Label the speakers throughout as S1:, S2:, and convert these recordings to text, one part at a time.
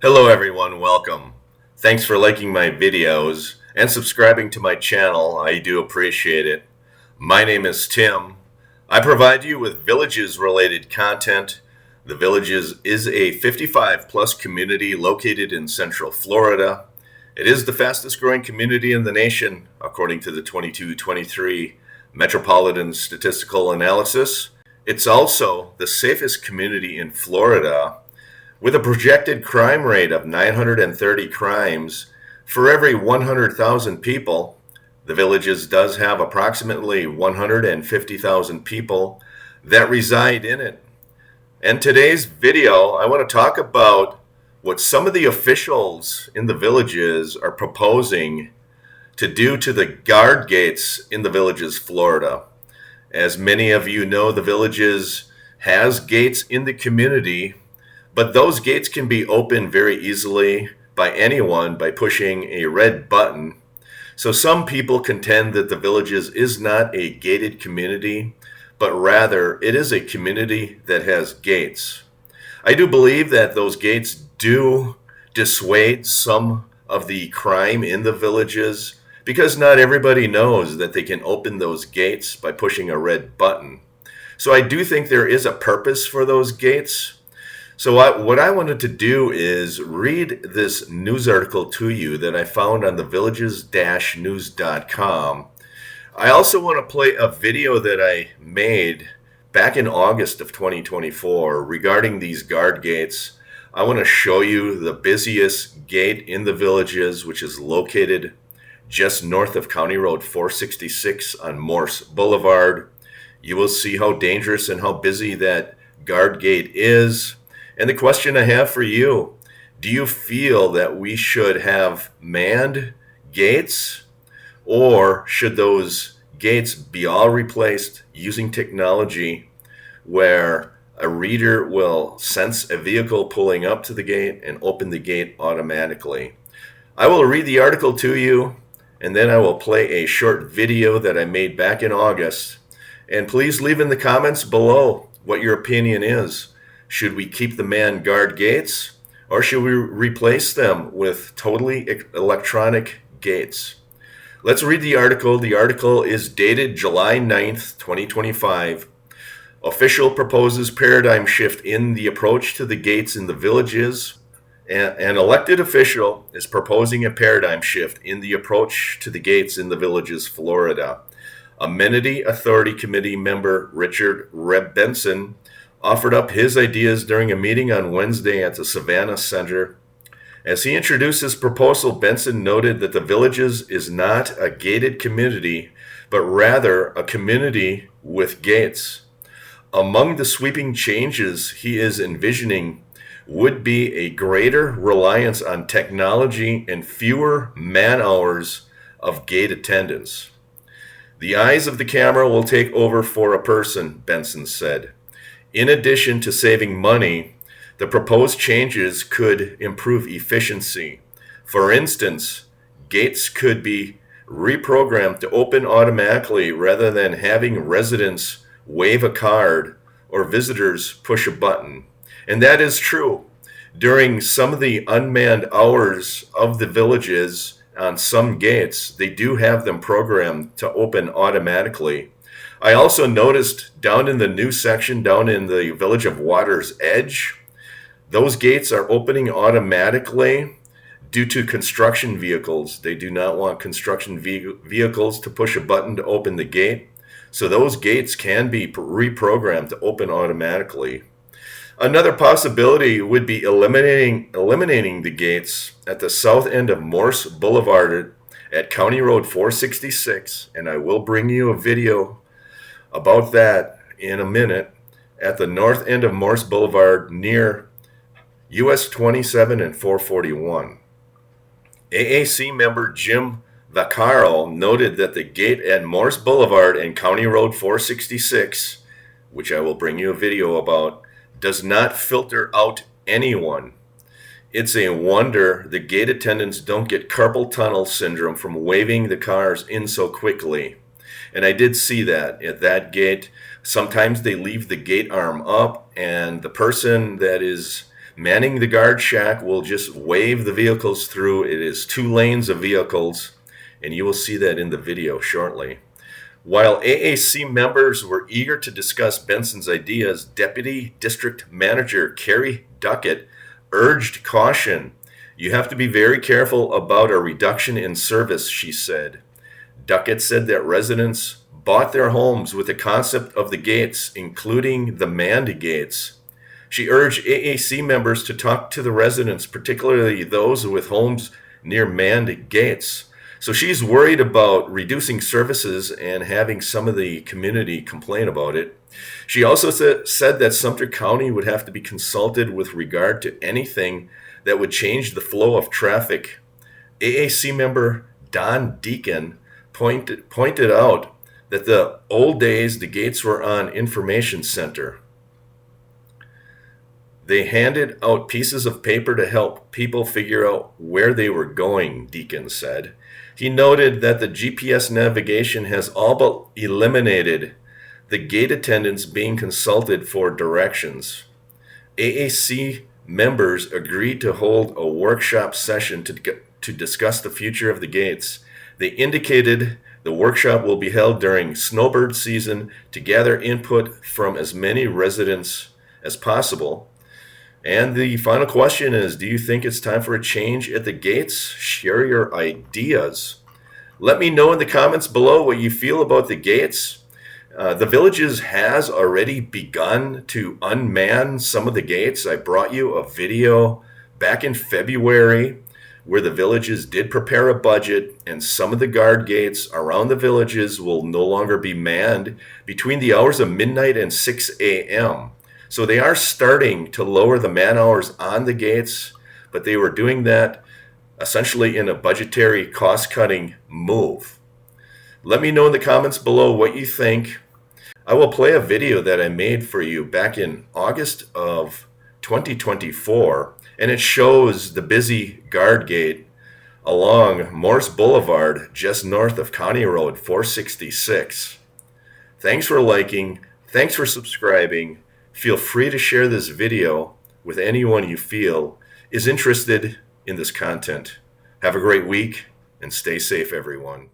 S1: Hello everyone, welcome. Thanks for liking my videos and subscribing to my channel. I do appreciate it. My name is Tim. I provide you with Villages related content. The Villages is a 55 plus community located in Central Florida. It is the fastest growing community in the nation according to the 22-23 Metropolitan Statistical Analysis. It's also the safest community in Florida, with a projected crime rate of 930 crimes for every 100,000 people. The Villages does have approximately 150,000 people that reside in it. And today's video, I want to talk about what some of the officials in the Villages are proposing to do to the guard gates in the Villages, Florida. As many of you know, the Villages has gates in the community, but those gates can be opened very easily by anyone by pushing a red button. So some people contend that the Villages is not a gated community, but rather it is a community that has gates. I do believe that those gates do dissuade some of the crime in the Villages, because not everybody knows that they can open those gates by pushing a red button. So I do think there is a purpose for those gates. So what I wanted to do is read this news article to you that I found on the villages-news.com. I also want to play a video that I made back in August of 2024 regarding these guard gates. I want to show you the busiest gate in the Villages, which is located just north of County Road 466 on Morse Boulevard. You will see how dangerous and how busy that guard gate is. And the question I have for you, do you feel that we should have manned gates, or should those gates be all replaced using technology where a reader will sense a vehicle pulling up to the gate and open the gate automatically? I will read the article to you, and then I will play a short video that I made back in August. And please leave in the comments below what your opinion is. Should we keep the manned guard gates, or should we replace them with totally electronic gates? Let's read the article. The article is dated July 9th, 2025. Official proposes paradigm shift in the approach to the gates in the Villages. An elected official is proposing a paradigm shift in the approach to the gates in the Villages, Florida. Amenity Authority Committee member Richard Reb Benson offered up his ideas during a meeting on Wednesday at the Savannah Center. As he introduced his proposal, Benson noted that the Villages is not a gated community, but rather a community with gates. Among the sweeping changes he is envisioning would be a greater reliance on technology and fewer man-hours of gate attendance. The eyes of the camera will take over for a person, Benson said. In addition to saving money, the proposed changes could improve efficiency. For instance, gates could be reprogrammed to open automatically rather than having residents wave a card or visitors push a button. And that is true. During some of the unmanned hours of the Villages on some gates, they do have them programmed to open automatically. I also noticed down in the new section, down in the Village of Water's Edge, those gates are opening automatically due to construction vehicles. They do not want construction vehicles to push a button to open the gate. So those gates can be reprogrammed to open automatically. Another possibility would be eliminating the gates at the south end of Morse Boulevard at County Road 466, and I will bring you a video about that in a minute, at the north end of Morse Boulevard near US 27 and 441. AAC member Jim Vaccaro noted that the gate at Morse Boulevard and County Road 466, which I will bring you a video about, does not filter out anyone. It's a wonder the gate attendants don't get carpal tunnel syndrome from waving the cars in so quickly. And I did see that at that gate. Sometimes they leave the gate arm up, and the person that is Manning the guard shack will just wave the vehicles through. It is 2 lanes of vehicles, and you will see that in the video shortly. While AAC members were eager to discuss Benson's ideas, Deputy District Manager Carrie Duckett urged caution. You have to be very careful about a reduction in service, she said. Duckett said that residents bought their homes with the concept of the gates, including the manned gates. She urged AAC members to talk to the residents, particularly those with homes near manned gates. So she's worried about reducing services and having some of the community complain about it. She also said that Sumter County would have to be consulted with regard to anything that would change the flow of traffic. AAC member Don Deacon pointed out that the old days the gates were on information center. They handed out pieces of paper to help people figure out where they were going, Deacon said. He noted that the GPS navigation has all but eliminated the gate attendants being consulted for directions. AAC members agreed to hold a workshop session to discuss the future of the gates. They indicated the workshop will be held during snowbird season to gather input from as many residents as possible. And the final question is, do you think it's time for a change at the gates? Share your ideas. Let me know in the comments below what you feel about the gates. The Villages has already begun to unman some of the gates. I brought you a video back in February where the Villages did prepare a budget, and some of the guard gates around the Villages will no longer be manned between the hours of midnight and 6 a.m. So they are starting to lower the man hours on the gates, but they were doing that essentially in a budgetary cost-cutting move. Let me know in the comments below what you think. I will play a video that I made for you back in August of 2024, and it shows the busy guard gate along Morse Boulevard just north of County Road 466. Thanks for liking. Thanks for subscribing. Feel free to share this video with anyone you feel is interested in this content. Have a great week and stay safe, everyone.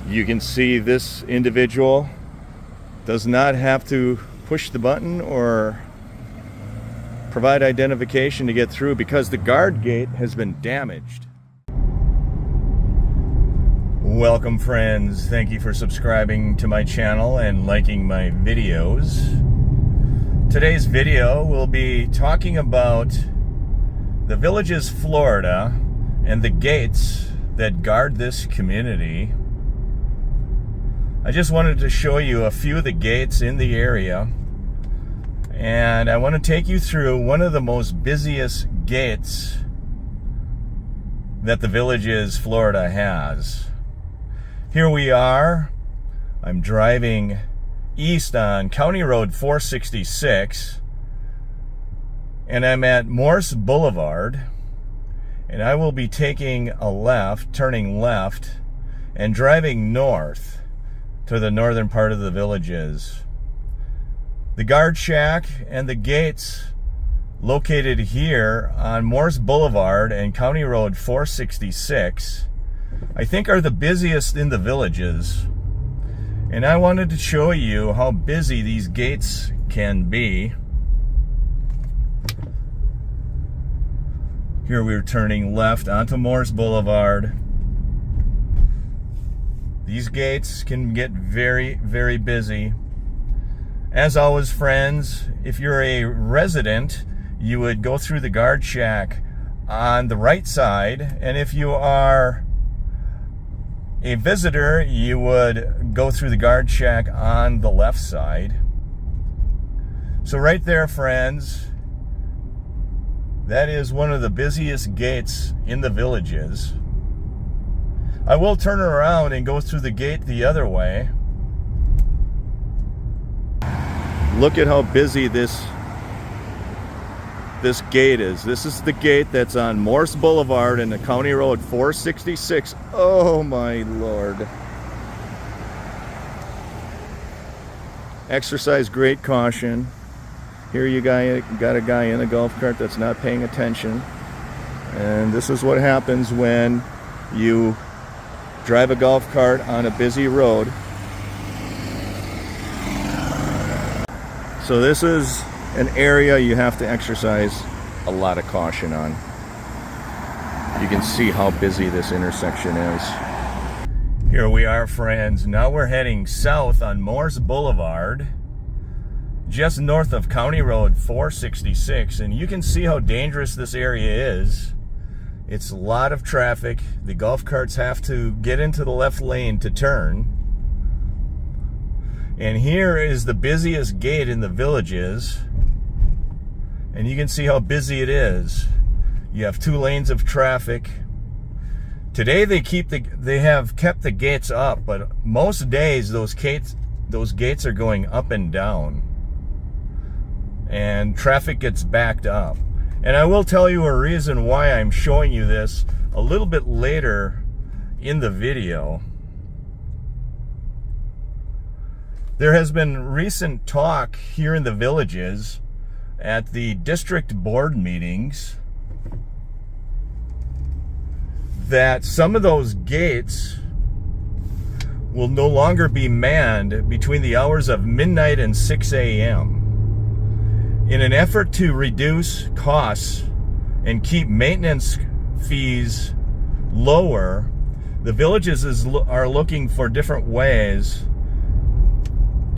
S1: You can see this individual does not have to push the button or provide identification to get through because the guard gate has been damaged. Welcome, friends. Thank you for subscribing to my channel and liking my videos. Today's video will be talking about the Villages, Florida, and the gates that guard this community. I just wanted to show you a few of the gates in the area, and I want to take you through one of the most busiest gates that the Villages, Florida has. Here we are. I'm driving east on County Road 466, and I'm at Morse Boulevard, and I will be taking a left, turning left, and driving north to the northern part of the Villages. The guard shack and the gates located here on Morse Boulevard and County Road 466 I think are the busiest in the Villages, and I wanted to show you how busy these gates can be. Here we're turning left onto Morse Boulevard. These gates can get very, very busy. As always, friends, if you're a resident, you would go through the guard shack on the right side, and if you are a visitor, you would go through the guard shack on the left side. So right there, friends, that is one of the busiest gates in the Villages. I will turn around and go through the gate the other way. Look at how busy this gate is. This is the gate that's on Morse Boulevard and the County Road 466. Oh my Lord. Exercise great caution.
S2: Here you got a guy in a golf cart that's not paying attention. And this is what happens when you drive a golf cart on a busy road. So this is an area you have to exercise a lot of caution on. You can see how busy this intersection is. Here we are, friends. Now we're heading south on Morse Boulevard, just north of County Road 466, and you can see how dangerous this area is. It's a lot of traffic. The golf carts have to get into the left lane to turn. And here is the busiest gate in the Villages, and you can see how busy it is. You have 2 lanes of traffic. Today they have kept the gates up, but most days those gates are going up and down, and traffic gets backed up. And I will tell you a reason why I'm showing you this a little bit later in the video. There has been recent talk here in the Villages at the district board meetings that some of those gates will no longer be manned between the hours of midnight and 6 a.m. In an effort to reduce costs and keep maintenance fees lower, the Villages are looking for different ways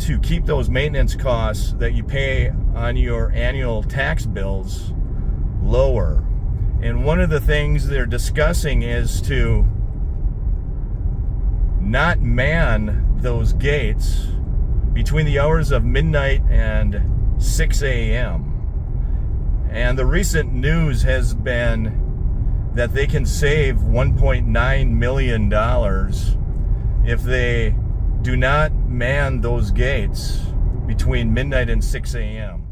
S2: to keep those maintenance costs that you pay on your annual tax bills lower. And one of the things they're discussing is to not man those gates between the hours of midnight and 6 a.m. And the recent news has been that they can save $1.9 million if they do not man those gates between midnight and 6 a.m.